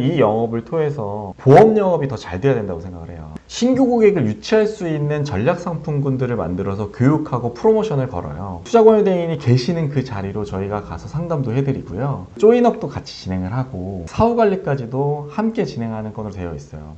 이 영업을 통해서 보험 영업이 더 잘 돼야 된다고 생각을 해요. 신규 고객을 유치할 수 있는 전략 상품군들을 만들어서 교육하고 프로모션을 걸어요. 투자권유대인이 계시는 그 자리로 저희가 가서 상담도 해드리고요. 조인업도 같이 진행을 하고 사후관리까지도 함께 진행하는 건으로 되어 있어요.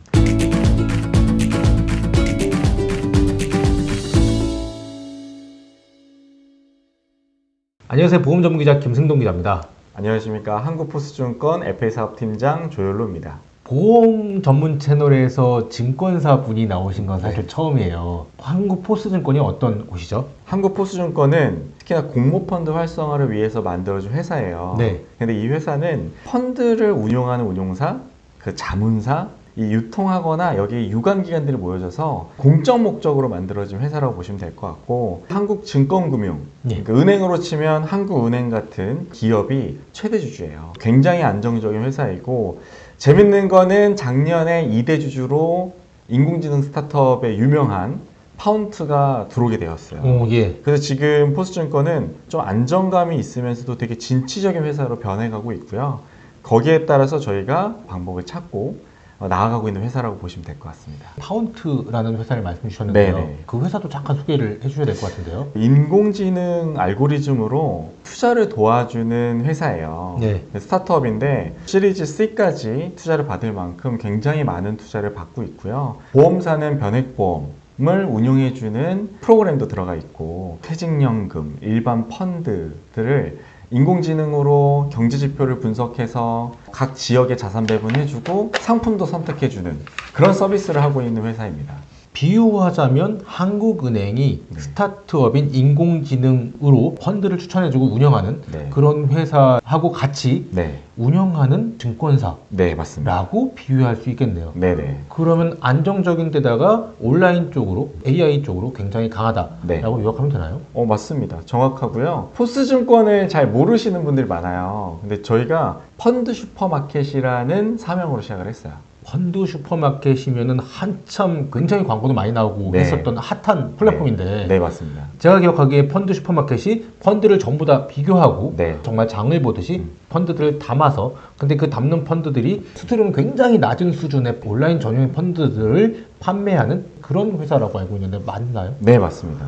안녕하세요. 보험전문기자 김승동 기자입니다. 안녕하십니까. 한국포스증권 FA사업팀장 조열로입니다. 보험 전문 채널에서 증권사 분이 나오신 건 사실 처음이에요. 한국포스증권이 어떤 곳이죠? 한국포스증권은 특히나 공모펀드 활성화를 위해서 만들어진 회사예요. 네. 근데 이 회사는 펀드를 운용하는 운용사, 그 자문사, 이 유통하거나 여기 유관기관들이 모여져서 공적 목적으로 만들어진 회사라고 보시면 될 것 같고, 한국증권금융, 네. 그러니까 은행으로 치면 한국은행 같은 기업이 최대 주주예요. 굉장히 안정적인 회사이고, 재밌는 거는 작년에 2대 주주로 인공지능 스타트업에 유명한 파운트가 들어오게 되었어요. 오, 예. 그래서 지금 포스증권은 좀 안정감이 있으면서도 되게 진취적인 회사로 변해가고 있고요. 거기에 따라서 저희가 방법을 찾고 나아가고 있는 회사라고 보시면 될 것 같습니다. 파운트라는 회사를 말씀 주셨는데요. 네네. 그 회사도 잠깐 소개를 해주셔야 될 것 같은데요. 인공지능 알고리즘으로 투자를 도와주는 회사예요. 네. 스타트업인데 시리즈 C까지 투자를 받을 만큼 굉장히 많은 투자를 받고 있고요. 보험사는 변액보험을 운용해주는 프로그램도 들어가 있고, 퇴직연금, 일반 펀드들을 인공지능으로 경제지표를 분석해서 각 지역에 자산 배분해주고 상품도 선택해주는 그런 서비스를 하고 있는 회사입니다. 비유하자면 한국은행이 스타트업인 인공지능으로 펀드를 추천해주고 운영하는 네. 그런 회사하고 같이 네, 운영하는 증권사라고 네 맞습니다. 비유할 수 있겠네요. 네네. 그러면 안정적인 데다가 온라인 쪽으로, AI 쪽으로 굉장히 강하다라고 네. 요약하면 되나요? 맞습니다. 정확하고요. 포스증권을 잘 모르시는 분들이 많아요. 근데 저희가 펀드 슈퍼마켓이라는 사명으로 시작을 했어요. 펀드 슈퍼마켓이면은 한참 굉장히 광고도 많이 나오고 네. 했었던 핫한 플랫폼인데 네, 맞습니다. 제가 기억하기에 펀드 슈퍼마켓이 펀드를 전부 다 비교하고 네. 정말 장을 보듯이 펀드들을 담아서, 근데 그 담는 펀드들이 수수료는 굉장히 낮은 수준의 온라인 전용 펀드들을 판매하는 그런 회사라고 알고 있는데 맞나요? 네, 맞습니다.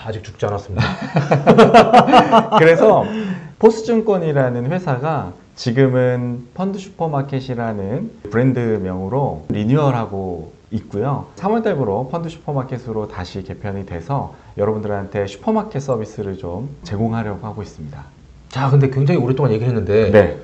아직 죽지 않았습니다. 그래서 포스증권이라는 회사가 지금은 펀드 슈퍼마켓이라는 브랜드명으로 리뉴얼하고 있고요. 3월달부로 펀드 슈퍼마켓으로 다시 개편이 돼서 여러분들한테 슈퍼마켓 서비스를 좀 제공하려고 하고 있습니다. 자, 근데 굉장히 오랫동안 얘기를 했는데 네.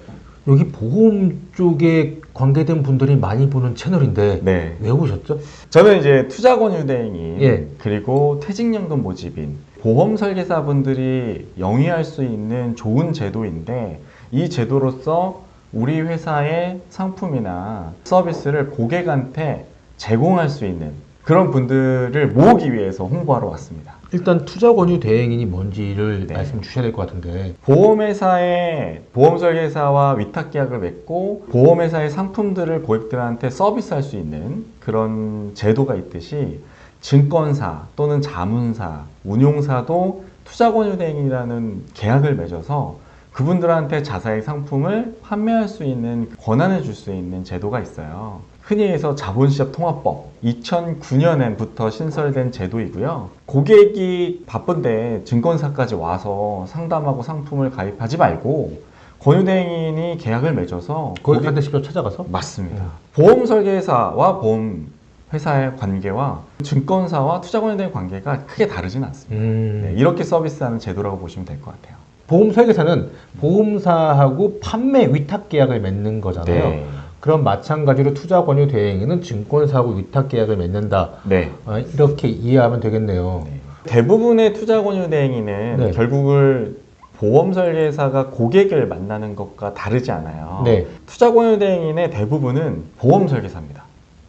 여기 보험 쪽에 관계된 분들이 많이 보는 채널인데 네. 왜 오셨죠? 저는 이제 투자권유대행인, 예. 그리고 퇴직연금 모집인, 보험 설계사분들이 영위할 수 있는 좋은 제도인데, 이 제도로서 우리 회사의 상품이나 서비스를 고객한테 제공할 수 있는 그런 분들을 모으기 위해서 홍보하러 왔습니다. 일단 투자 권유 대행인이 뭔지를 네. 말씀 주셔야 될 것 같은데. 보험회사의 보험 설계사와 위탁 계약을 맺고 보험회사의 상품들을 고객들한테 서비스할 수 있는 그런 제도가 있듯이, 증권사 또는 자문사, 운용사도 투자권유대행이라는 계약을 맺어서 그분들한테 자사의 상품을 판매할 수 있는 권한을 줄 수 있는 제도가 있어요. 흔히 해서 자본시장 통합법 2009년부터 신설된 제도이고요. 고객이 바쁜데 증권사까지 와서 상담하고 상품을 가입하지 말고 권유대행인이 계약을 맺어서 고객한테 직접 찾아가서? 맞습니다. 보험 설계사와 보험 회사의 관계와 증권사와 투자권유대행 관계가 크게 다르진 않습니다. 네, 이렇게 서비스하는 제도라고 보시면 될 것 같아요. 보험 설계사는 보험사하고 판매 위탁 계약을 맺는 거잖아요. 네. 그럼 마찬가지로 투자 권유 대행인은 증권사하고 위탁 계약을 맺는다. 네. 이렇게 이해하면 되겠네요. 네. 대부분의 투자권유대행인은 네. 결국을 보험 설계사가 고객을 만나는 것과 다르지 않아요. 네. 투자권유대행인의 대부분은 보험 설계사입니다.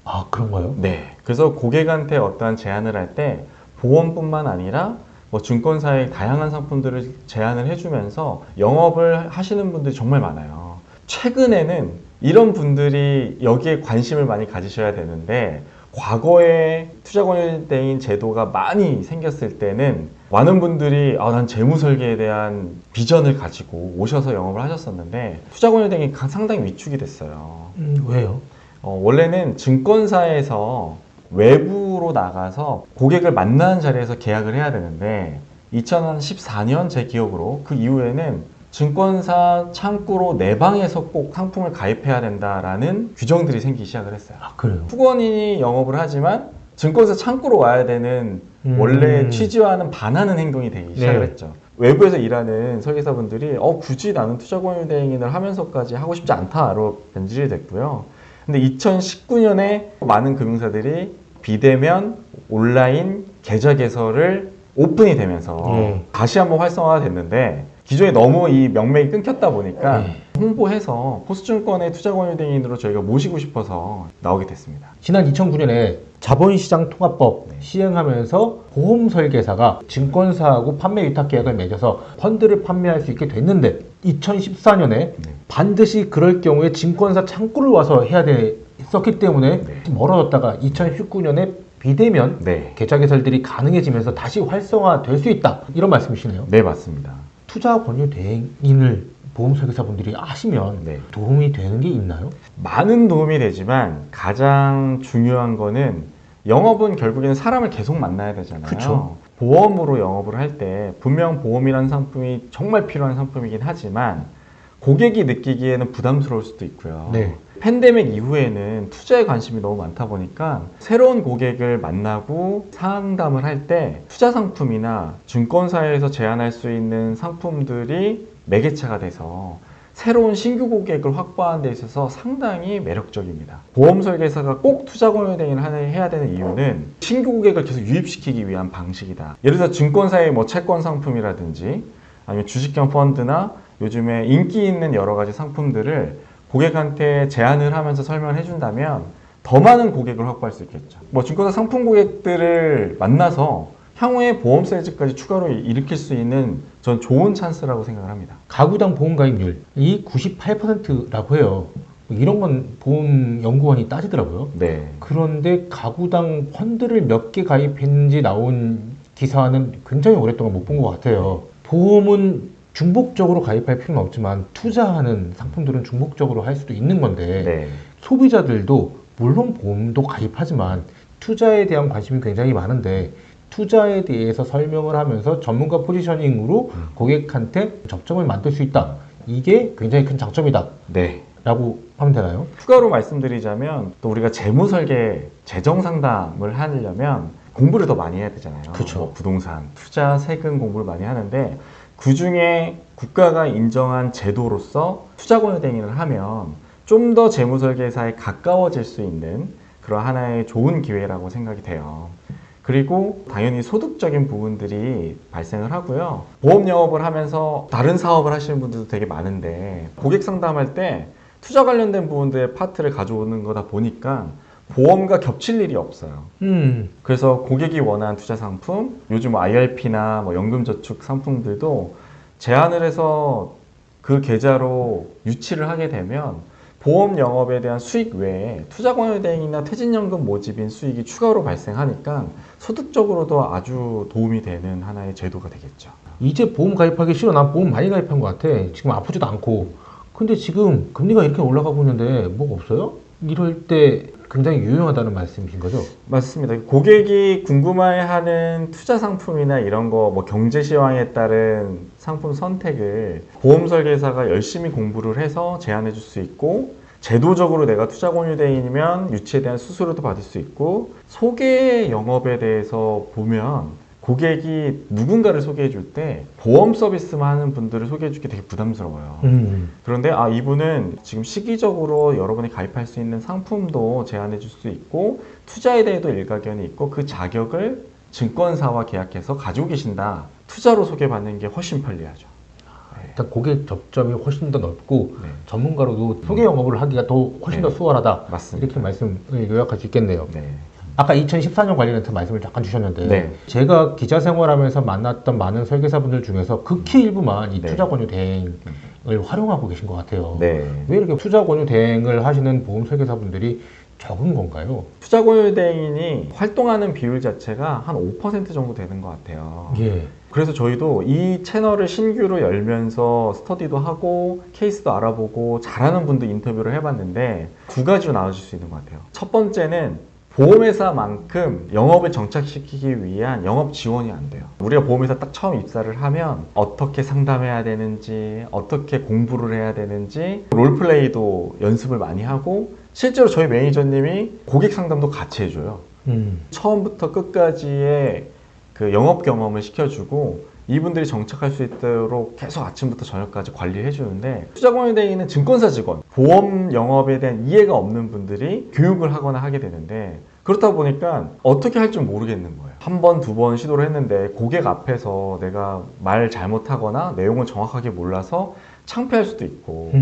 아, 그런가요? 네. 그래서 고객한테 어떠한 제안을 할 때 보험뿐만 아니라 증권사의 다양한 상품들을 제안을 해주면서 영업을 하시는 분들이 정말 많아요. 최근에는 이런 분들이 여기에 관심을 많이 가지셔야 되는데, 과거에 투자권유대행 제도가 많이 생겼을 때는 많은 분들이 난 재무 설계에 대한 비전을 가지고 오셔서 영업을 하셨었는데 투자권유대행이 상당히 위축이 됐어요. 왜요? 원래는 증권사에서 외부로 나가서 고객을 만나는 자리에서 계약을 해야 되는데 2014년 제 기억으로 그 이후에는 증권사 창구로 내 방에서 꼭 상품을 가입해야 된다라는 규정들이 생기기 시작을 했어요. 아, 그래요? 투권인이 영업을 하지만 증권사 창구로 와야 되는 원래 취지와는 반하는 행동이 되기 시작을 했죠. 외부에서 일하는 설계사분들이 굳이 나는 투자권유대행인을 하면서까지 하고 싶지 않다로 변질이 됐고요. 근데 2019년에 많은 금융사들이 비대면 온라인 계좌 개설을 오픈이 되면서 다시 한번 활성화가 됐는데 기존에 너무 이 명맥이 끊겼다 보니까 홍보해서 포스증권의 투자권유대행인으로 저희가 모시고 싶어서 나오게 됐습니다. 지난 2009년에 자본시장 통합법 시행하면서 보험 설계사가 증권사하고 판매 위탁 계약을 맺어서 펀드를 판매할 수 있게 됐는데 2014년에 반드시 그럴 경우에 증권사 창구를 와서 해야 됐었기 때문에 멀어졌다가 2019년에 비대면 계좌 개설들이 가능해지면서 다시 활성화될 수 있다 이런 말씀이시네요. 네, 맞습니다. 투자 권유 대행인을 보험 설계사분들이 하시면 도움이 되는 게 있나요? 많은 도움이 되지만 가장 중요한 거는 영업은 결국에는 사람을 계속 만나야 되잖아요. 그쵸. 보험으로 영업을 할 때 분명 보험이라는 상품이 정말 필요한 상품이긴 하지만 고객이 느끼기에는 부담스러울 수도 있고요. 팬데믹 이후에는 투자에 관심이 너무 많다 보니까 새로운 고객을 만나고 상담을 할 때 투자 상품이나 증권사에서 제안할 수 있는 상품들이 매개체가 돼서 새로운 신규 고객을 확보하는 데 있어서 상당히 매력적입니다. 보험 설계사가 꼭 투자권유대행을 해야 되는 이유는 신규 고객을 계속 유입시키기 위한 방식이다. 예를 들어 증권사의 채권 상품이라든지 아니면 주식형 펀드나 요즘에 인기 있는 여러 가지 상품들을 고객한테 제안을 하면서 설명을 해준다면 더 많은 고객을 확보할 수 있겠죠. 증권사 상품 고객들을 만나서 향후에 보험 세일즈까지 추가로 일으킬 수 있는 전 좋은 찬스라고 생각을 합니다. 가구당 보험 가입률이 98%라고 해요. 이런 건 보험연구원이 따지더라고요. 그런데 가구당 펀드를 몇 개 가입했는지 나온 기사는 굉장히 오랫동안 못 본 것 같아요. 보험은 중복적으로 가입할 필요는 없지만 투자하는 상품들은 중복적으로 할 수도 있는 건데 소비자들도 물론 보험도 가입하지만 투자에 대한 관심이 굉장히 많은데 투자에 대해서 설명을 하면서 전문가 포지셔닝으로 고객한테 접점을 만들 수 있다. 이게 굉장히 큰 장점이다. 라고 하면 되나요? 추가로 말씀드리자면 또 우리가 재무 설계, 재정 상담을 하려면 공부를 더 많이 해야 되잖아요. 부동산, 투자, 세금 공부를 많이 하는데 그 중에 국가가 인정한 제도로서 투자권유대행을 하면 좀 더 재무설계사에 가까워질 수 있는 그런 하나의 좋은 기회라고 생각이 돼요. 그리고 당연히 소득적인 부분들이 발생을 하고요. 보험 영업을 하면서 다른 사업을 하시는 분들도 되게 많은데 고객 상담할 때 투자 관련된 부분들의 파트를 가져오는 거다 보니까 보험과 겹칠 일이 없어요. 그래서 고객이 원하는 투자 상품, 요즘 IRP나 연금저축 상품들도 제안을 해서 그 계좌로 유치를 하게 되면 보험 영업에 대한 수익 외에 투자권유대행이나 퇴직연금 모집인 수익이 추가로 발생하니까 소득적으로도 아주 도움이 되는 하나의 제도가 되겠죠. 이제 보험 가입하기 싫어. 난 보험 많이 가입한 것 같아. 지금 아프지도 않고. 근데 지금 금리가 이렇게 올라가고 있는데 뭐가 없어요? 이럴 때 굉장히 유용하다는 말씀이신 거죠? 맞습니다. 고객이 궁금해하는 투자 상품이나 이런 거 경제 시황에 따른 상품 선택을 보험 설계사가 열심히 공부를 해서 제안해 줄 수 있고 제도적으로 내가 투자권유대행이면 유치에 대한 수수료도 받을 수 있고 소개 영업에 대해서 보면 고객이 누군가를 소개해 줄 때 보험 서비스만 하는 분들을 소개해 주기 되게 부담스러워요. 그런데 이분은 지금 시기적으로 여러분이 가입할 수 있는 상품도 제안해 줄 수 있고 투자에 대해도 일가견이 있고 그 자격을 증권사와 계약해서 가지고 계신다. 투자로 소개받는 게 훨씬 편리하죠. 일단 고객 접점이 훨씬 더 넓고 전문가로도 소개 영업을 하기가 훨씬 더 수월하다. 맞습니다. 이렇게 말씀을 요약할 수 있겠네요. 아까 2014년 관련해서 말씀을 잠깐 주셨는데 제가 기자 생활하면서 만났던 많은 설계사분들 중에서 극히 일부만 이 투자권유 대행을 활용하고 계신 것 같아요. 왜 이렇게 투자권유 대행을 하시는 보험 설계사분들이 적은 건가요? 투자권유대행이 활동하는 비율 자체가 한 5% 정도 되는 것 같아요. 예. 그래서 저희도 이 채널을 신규로 열면서 스터디도 하고 케이스도 알아보고 잘하는 분도 인터뷰를 해봤는데 두 가지로 나눠질 수 있는 것 같아요. 첫 번째는 보험회사만큼 영업을 정착시키기 위한 영업 지원이 안 돼요. 우리가 보험회사 딱 처음 입사를 하면 어떻게 상담해야 되는지, 어떻게 공부를 해야 되는지, 롤플레이도 연습을 많이 하고, 실제로 저희 매니저님이 고객 상담도 같이 해줘요. 처음부터 끝까지의 그 영업 경험을 시켜주고 이분들이 정착할 수 있도록 계속 아침부터 저녁까지 관리를 해주는데, 투자권유대행은 증권사 직원, 보험 영업에 대한 이해가 없는 분들이 교육을 하거나 하게 되는데, 그렇다 보니까 어떻게 할 줄 모르겠는 거예요. 한 번, 두 번 시도를 했는데 고객 앞에서 내가 말 잘못하거나 내용을 정확하게 몰라서 창피할 수도 있고,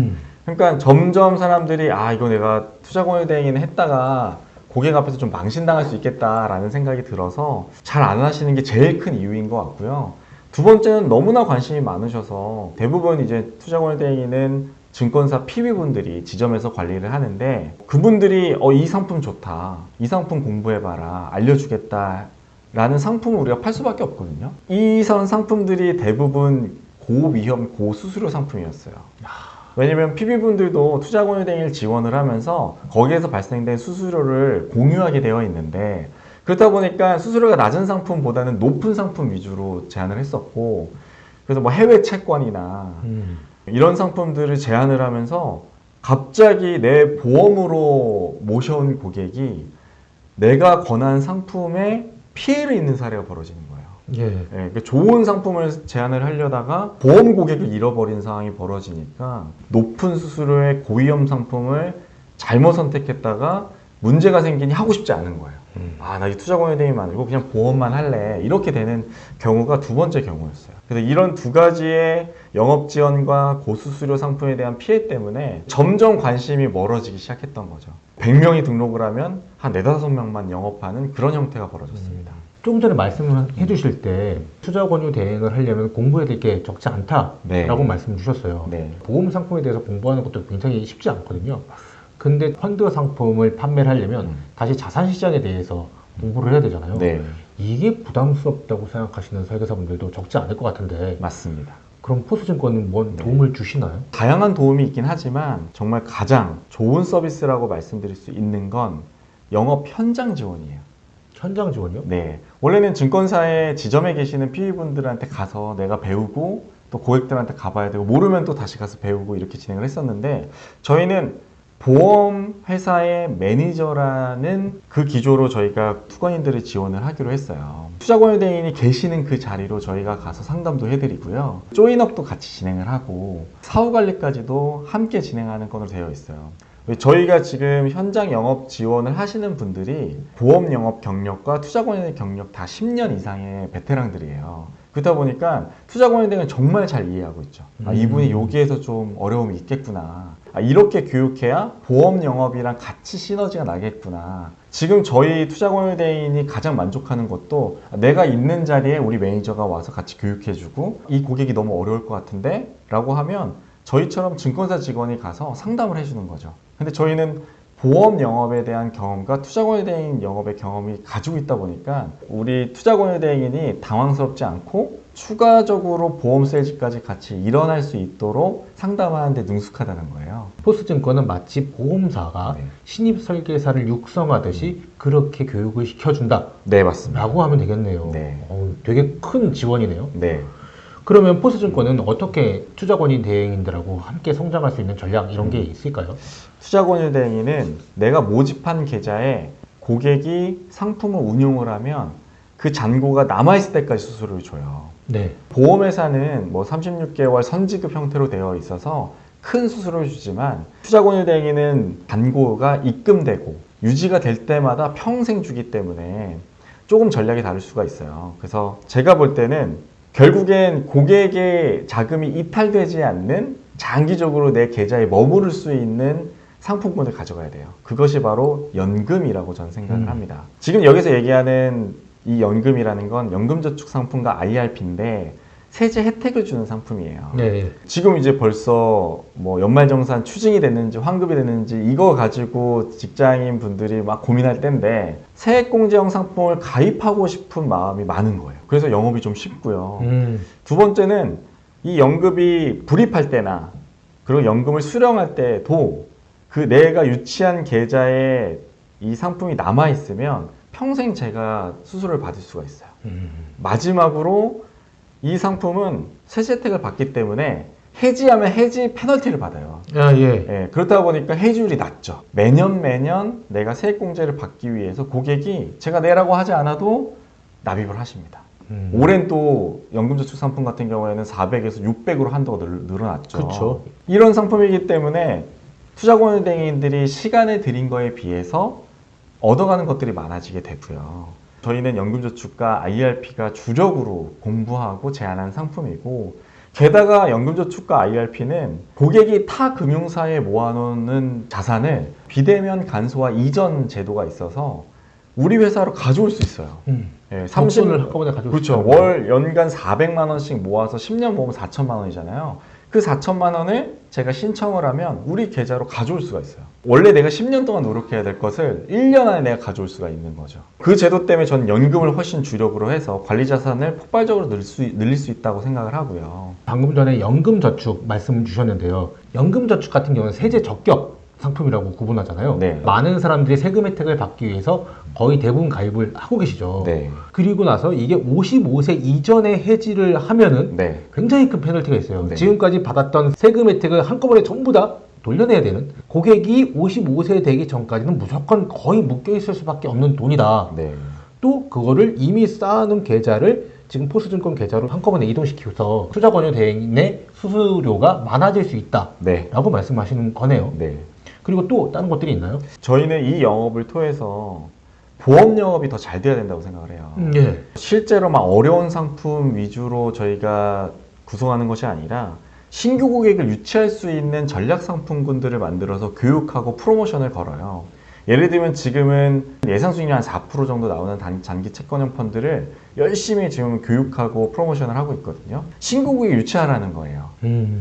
그러니까 점점 사람들이 이거 내가 투자권유대행을 했다가 고객 앞에서 좀 망신당할 수 있겠다라는 생각이 들어서 잘 안 하시는 게 제일 큰 이유인 것 같고요. 두 번째는 너무나 관심이 많으셔서 대부분 이제 투자권유대행은 증권사 PB분들이 지점에서 관리를 하는데, 그분들이 이 상품 좋다, 이 상품 공부해봐라, 알려주겠다 라는 상품을 우리가 팔 수밖에 없거든요. 이선 상품들이 대부분 고위험, 고수수료 상품이었어요. 왜냐면 PB분들도 투자권유대행을 지원을 하면서 거기에서 발생된 수수료를 공유하게 되어 있는데, 그렇다 보니까 수수료가 낮은 상품보다는 높은 상품 위주로 제안을 했었고, 그래서 뭐 해외 채권이나 이런 상품들을 제안을 하면서 갑자기 내 보험으로 모셔온 고객이 내가 권한 상품에 피해를 입는 사례가 벌어지는 거예요. 예, 좋은 상품을 제안을 하려다가 보험 고객을 잃어버린 상황이 벌어지니까 높은 수수료의 고위험 상품을 잘못 선택했다가 문제가 생기니 하고 싶지 않은 거예요. 나 이 투자권유대행이 아니고 그냥 보험만 할래, 이렇게 되는 경우가 두 번째 경우였어요. 그래서 이런 두 가지의 영업 지원과 고수수료 상품에 대한 피해 때문에 점점 관심이 멀어지기 시작했던 거죠. 100명이 등록을 하면 한 4-5명만 영업하는 그런 형태가 벌어졌습니다. 조금 전에 말씀해 주실 때 투자권유 대행을 하려면 공부해야 될 게 적지 않다라고 말씀 주셨어요. 보험 상품에 대해서 공부하는 것도 굉장히 쉽지 않거든요. 근데 펀드 상품을 판매를 하려면 다시 자산시장에 대해서 공부를 해야 되잖아요. 이게 부담스럽다고 생각하시는 설계사분들도 적지 않을 것 같은데. 맞습니다. 그럼 포스증권은 뭔 도움을 주시나요? 다양한 도움이 있긴 하지만 정말 가장 좋은 서비스라고 말씀드릴 수 있는 건 영업 현장 지원이에요. 현장 지원이요? 네. 원래는 증권사에 지점에 계시는 PB분들한테 가서 내가 배우고 또 고객들한테 가봐야 되고 모르면 또 다시 가서 배우고 이렇게 진행을 했었는데, 저희는 보험회사의 매니저라는 그 기조로 저희가 투자인들을 지원을 하기로 했어요. 투자권유대행이 계시는 그 자리로 저희가 가서 상담도 해드리고요. 조인업도 같이 진행을 하고 사후관리까지도 함께 진행하는 건으로 되어 있어요. 저희가 지금 현장 영업 지원을 하시는 분들이 보험 영업 경력과 투자권유대행 경력 다 10년 이상의 베테랑들이에요. 그렇다 보니까 투자권유대행을 정말 잘 이해하고 있죠. 이분이 여기에서 좀 어려움이 있겠구나. 이렇게 교육해야 보험 영업이랑 같이 시너지가 나겠구나. 지금 저희 투자권유대행이 가장 만족하는 것도 내가 있는 자리에 우리 매니저가 와서 같이 교육해주고 이 고객이 너무 어려울 것 같은데? 라고 하면 저희처럼 증권사 직원이 가서 상담을 해주는 거죠. 근데 저희는 보험 영업에 대한 경험과 투자권유대행 영업의 경험이 가지고 있다 보니까 우리 투자권유대행인이 당황스럽지 않고 추가적으로 보험 세일즈까지 같이 일어날 수 있도록 상담하는 데 능숙하다는 거예요. 포스증권은 마치 보험사가 신입 설계사를 육성하듯이 그렇게 교육을 시켜준다. 네, 맞습니다. 라고 하면 되겠네요. 되게 큰 지원이네요. 그러면 포스증권은 어떻게 투자권유 대행인들하고 함께 성장할 수 있는 전략 이런 게 있을까요? 투자권유대행인은 내가 모집한 계좌에 고객이 상품을 운용을 하면 그 잔고가 남아있을 때까지 수수료를 줘요. 보험회사는 뭐 36개월 선지급 형태로 되어 있어서 큰 수수료를 주지만 투자권유대행인은 잔고가 입금되고 유지가 될 때마다 평생 주기 때문에 조금 전략이 다를 수가 있어요. 그래서 제가 볼 때는 결국엔 고객의 자금이 이탈되지 않는 장기적으로 내 계좌에 머무를 수 있는 상품권을 가져가야 돼요. 그것이 바로 연금이라고 저는 생각을 합니다. 지금 여기서 얘기하는 이 연금이라는 건 연금저축상품과 IRP인데 세제 혜택을 주는 상품이에요. 네. 지금 이제 벌써 뭐 연말정산 추징이 됐는지 환급이 됐는지 이거 가지고 직장인 분들이 막 고민할 때인데 세액공제형 상품을 가입하고 싶은 마음이 많은 거예요. 그래서 영업이 좀 쉽고요. 두 번째는 이 연금이 불입할 때나 그리고 연금을 수령할 때도 그 내가 유치한 계좌에 이 상품이 남아 있으면 평생 제가 수수료를 받을 수가 있어요. 마지막으로 이 상품은 세제 혜택을 받기 때문에 해지하면 해지 페널티를 받아요. 아, 예. 예, 그렇다 보니까 해지율이 낮죠. 매년 내가 세액공제를 받기 위해서 고객이 제가 내라고 하지 않아도 납입을 하십니다. 올해는 또 연금저축 상품 같은 경우에는 400에서 600으로 한도가 늘어났죠. 그렇죠. 이런 상품이기 때문에 투자권유대행인들이 시간을 들인 거에 비해서 얻어가는 것들이 많아지게 되고요. 저희는 연금저축과 IRP가 주력으로 공부하고 제안한 상품이고 게다가 연금저축과 IRP는 고객이 타 금융사에 모아놓는 자산을 비대면 간소화 이전 제도가 있어서 우리 회사로 가져올 수 있어요. 예, 30을 한꺼번에 가져올 수 그렇죠. 있다는 월 연간 400만 원씩 모아서 10년 모으면 4천만 원이잖아요. 그 4천만 원을 제가 신청을 하면 우리 계좌로 가져올 수가 있어요. 원래 내가 10년 동안 노력해야 될 것을 1년 안에 내가 가져올 수가 있는 거죠. 그 제도 때문에 저는 연금을 훨씬 주력으로 해서 관리 자산을 폭발적으로 늘릴 수 있다고 생각을 하고요. 방금 전에 연금저축 말씀 주셨는데요. 연금저축 같은 경우는 세제 적격 상품이라고 구분하잖아요. 네. 많은 사람들이 세금 혜택을 받기 위해서 거의 대부분 가입을 하고 계시죠. 네. 그리고 나서 이게 55세 이전에 해지를 하면은 네. 굉장히 큰 페널티가 있어요. 네. 지금까지 받았던 세금 혜택을 한꺼번에 전부 다 돌려내야 되는, 고객이 55세 되기 전까지는 무조건 거의 묶여 있을 수밖에 없는 돈이다. 네. 또 그거를 이미 쌓아놓은 계좌를 지금 포스증권 계좌로 한꺼번에 이동시켜서 투자권유 대행의 수수료가 많아질 수 있다. 네. 라고 말씀하시는 거네요. 네. 그리고 또 다른 것들이 있나요? 저희는 이 영업을 통해서 보험 영업이 더 잘 돼야 된다고 생각을 해요. 예. 실제로 막 어려운 상품 위주로 저희가 구성하는 것이 아니라 신규 고객을 유치할 수 있는 전략 상품군들을 만들어서 교육하고 프로모션을 걸어요. 예를 들면 지금은 예상 수익률 한 4% 정도 나오는 장기 채권형 펀드를 열심히 지금 교육하고 프로모션을 하고 있거든요. 신규 고객 유치하라는 거예요.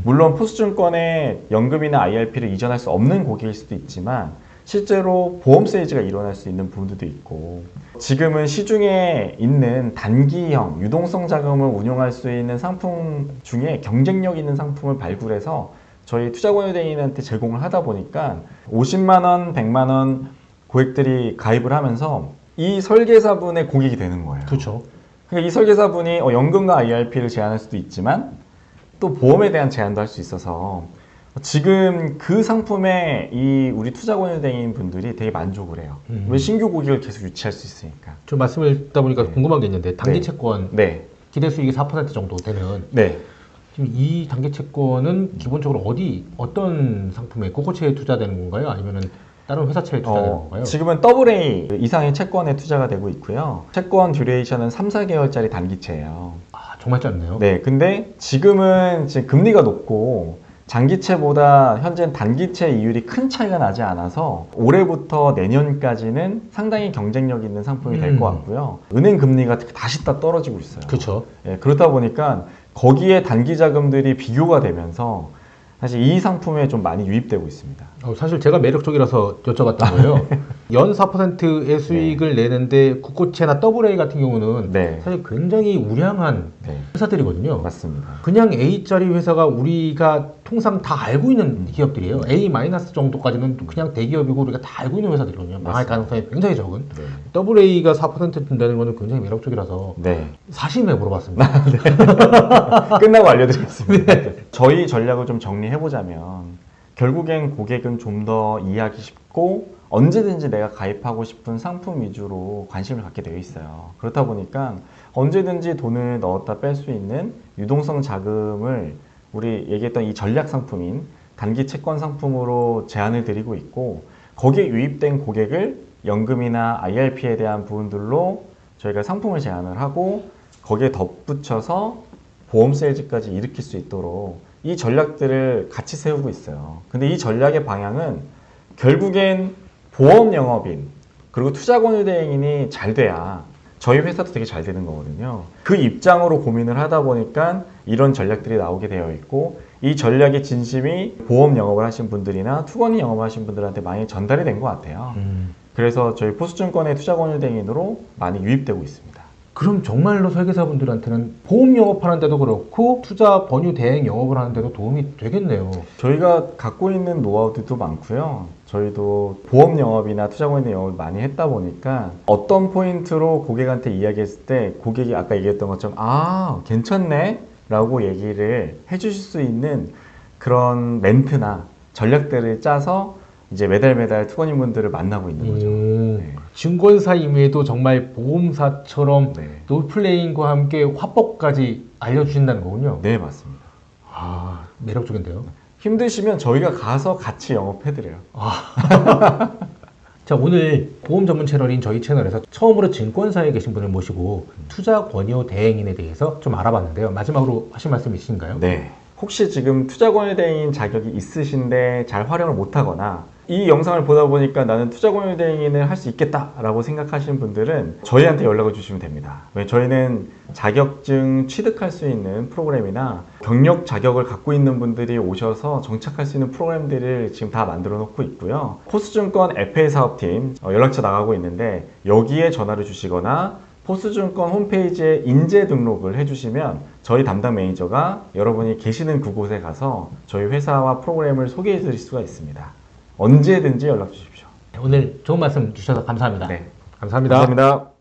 물론 포스증권에 연금이나 IRP를 이전할 수 없는 고객일 수도 있지만 실제로 보험 세이지가 일어날 수 있는 부분도 있고 지금은 시중에 있는 단기형 유동성 자금을 운용할 수 있는 상품 중에 경쟁력 있는 상품을 발굴해서 저희 투자권유대행인한테 제공을 하다 보니까 50만 원, 100만 원 고객들이 가입을 하면서 이 설계사분의 고객이 되는 거예요. 그렇죠. 그러니까 이 설계사분이 연금과 IRP를 제안할 수도 있지만 또 보험에 대한 제안도 할 수 있어서 지금 그 상품에 이 우리 투자권유대행인 분들이 되게 만족을 해요. 왜 신규 고객을 계속 유치할 수 있으니까. 좀 말씀을 듣다 보니까 네. 궁금한 게 있는데 단기 네. 채권 네. 기대 수익이 4% 정도 되는 네. 지금 이 단기 채권은 기본적으로 어떤 상품에 코코치에 투자되는 건가요? 아니면은 다른 회사채에 투자되는 건가요? 지금은 AA 이상의 채권에 투자가 되고 있고요. 채권 듀레이션은 3, 4개월짜리 단기채예요. 아, 정말 짧네요. 네, 근데 지금 금리가 높고 장기채보다 현재는 단기채 이율이 큰 차이가 나지 않아서 올해부터 내년까지는 상당히 경쟁력 있는 상품이 될 것 같고요. 은행 금리가 다시 다 떨어지고 있어요. 그렇죠. 예, 그렇다 보니까 거기에 단기 자금들이 비교가 되면서 사실 이 상품에 좀 많이 유입되고 있습니다. 사실 제가 매력적이라서 여쭤봤던 거예요. 연 4%의 수익을 내는데 국고채나 AA 같은 경우는 네. 사실 굉장히 우량한 네, 회사들이거든요. 맞습니다. 그냥 A짜리 회사가 우리가 통상 다 알고 있는 기업들이에요. A- 정도까지는 그냥 대기업이고 우리가 다 알고 있는 회사들이거든요. 망할 가능성이 굉장히 적은. 네. AA가 4% 든다는 거는 굉장히 매력적이라서 네. 사심에 물어봤습니다. 끝나고 알려드리겠습니다. 저희 전략을 좀 정리해보자면 결국엔 고객은 좀 더 이해하기 쉽고 언제든지 내가 가입하고 싶은 상품 위주로 관심을 갖게 되어 있어요. 그렇다 보니까 언제든지 돈을 넣었다 뺄 수 있는 유동성 자금을 우리 얘기했던 이 전략 상품인 단기 채권 상품으로 제안을 드리고 있고 거기에 유입된 고객을 연금이나 IRP에 대한 부분들로 저희가 상품을 제안을 하고 거기에 덧붙여서 보험 세일즈까지 일으킬 수 있도록 이 전략들을 같이 세우고 있어요. 근데 이 전략의 방향은 결국엔 보험 영업인 그리고 투자권유대행인이 잘 돼야 저희 회사도 되게 잘 되는 거거든요. 그 입장으로 고민을 하다 보니까 이런 전략들이 나오게 되어 있고 이 전략의 진심이 보험 영업을 하신 분들이나 투자권이 영업을 하신 분들한테 많이 전달이 된 것 같아요. 그래서 저희 포스증권의 투자권유대행인으로 많이 유입되고 있습니다. 그럼 정말로 설계사분들한테는 보험 영업하는 데도 그렇고 투자 권유 대행 영업을 하는 데도 도움이 되겠네요. 저희가 갖고 있는 노하우들도 많고요. 저희도 보험 영업이나 투자권유 영업을 많이 했다 보니까 어떤 포인트로 고객한테 이야기했을 때 고객이 아까 얘기했던 것처럼 아 괜찮네 라고 얘기를 해주실 수 있는 그런 멘트나 전략들을 짜서 이제 매달 투자인분들을 만나고 있는 거죠. 네. 증권사임에도 정말 보험사처럼 네. 롤플레잉과 함께 화법까지 알려주신다는 거군요. 네, 맞습니다. 아, 매력적인데요. 힘드시면 저희가 가서 같이 영업해드려요. 자, 오늘 보험 전문 채널인 저희 채널에서 처음으로 증권사에 계신 분을 모시고 투자 권유 대행인에 대해서 좀 알아봤는데요. 마지막으로 하실 말씀 있으신가요? 네. 혹시 지금 투자권유 대행인 자격이 있으신데 잘 활용을 못하거나 이 영상을 보다 보니까 나는 투자권유 대행인을 할 수 있겠다라고 생각하시는 분들은 저희한테 연락을 주시면 됩니다. 왜 저희는 자격증 취득할 수 있는 프로그램이나 경력 자격을 갖고 있는 분들이 오셔서 정착할 수 있는 프로그램들을 지금 다 만들어 놓고 있고요. 포스증권 FA 사업팀 연락처 나가고 있는데 여기에 전화를 주시거나 포스증권 홈페이지에 인재 등록을 해주시면 저희 담당 매니저가 여러분이 계시는 그곳에 가서 저희 회사와 프로그램을 소개해 드릴 수가 있습니다. 언제든지 연락 주십시오. 오늘 좋은 말씀 주셔서 감사합니다. 네. 감사합니다. 감사합니다.